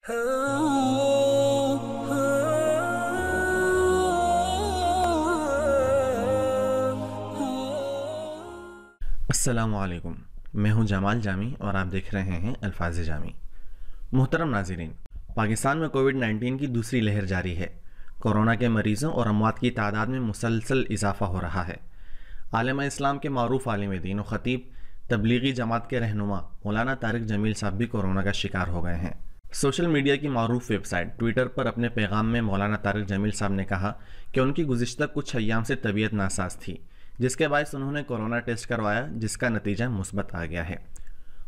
السلام علیکم، میں ہوں جمال جامی اور آپ دیکھ رہے ہیں الفاظ جامی۔ محترم ناظرین، پاکستان میں کووڈ-19 کی دوسری لہر جاری ہے۔ کورونا کے مریضوں اور اموات کی تعداد میں مسلسل اضافہ ہو رہا ہے۔ عالم اسلام کے معروف عالم دین و خطیب تبلیغی جماعت کے رہنما مولانا طارق جمیل صاحب بھی کورونا کا شکار ہو گئے ہیں۔ سوشل میڈیا کی معروف ویب سائٹ ٹویٹر پر اپنے پیغام میں مولانا طارق جمیل صاحب نے کہا کہ ان کی گزشتہ کچھ ایام سے طبیعت ناساز تھی، جس کے باعث انہوں نے کورونا ٹیسٹ کروایا، جس کا نتیجہ مثبت آ گیا ہے۔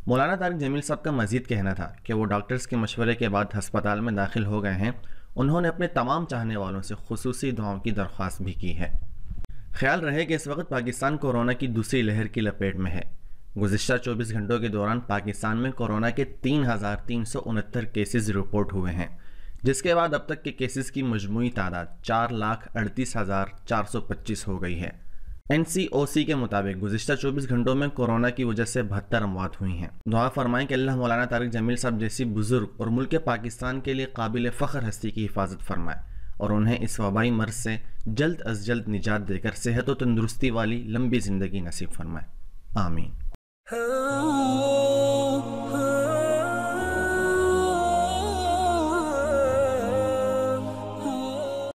مولانا طارق جمیل صاحب کا مزید کہنا تھا کہ وہ ڈاکٹرز کے مشورے کے بعد ہسپتال میں داخل ہو گئے ہیں۔ انہوں نے اپنے تمام چاہنے والوں سے خصوصی دعاؤں کی درخواست بھی کی ہے۔ خیال رہے کہ اس وقت پاکستان کورونا کی دوسری لہر کی لپیٹ میں ہے۔ گزشتہ 24 گھنٹوں کے دوران پاکستان میں کورونا کے 3,369 کیسز رپورٹ ہوئے ہیں، جس کے بعد اب تک کے کیسز کی مجموعی تعداد 4,38,425 ہو گئی ہے۔ NCOC کے مطابق گزشتہ 24 گھنٹوں میں کورونا کی وجہ سے 72 اموات ہوئی ہیں۔ دعا فرمائیں کہ اللہ مولانا طارق جمیل صاحب جیسی بزرگ اور ملک پاکستان کے لیے قابل فخر ہستی کی حفاظت فرمائے اور انہیں اس وبائی مرض سے جلد از جلد نجات دے کر صحت و تندرستی والی لمبی زندگی نصیب فرمائے۔ آمین۔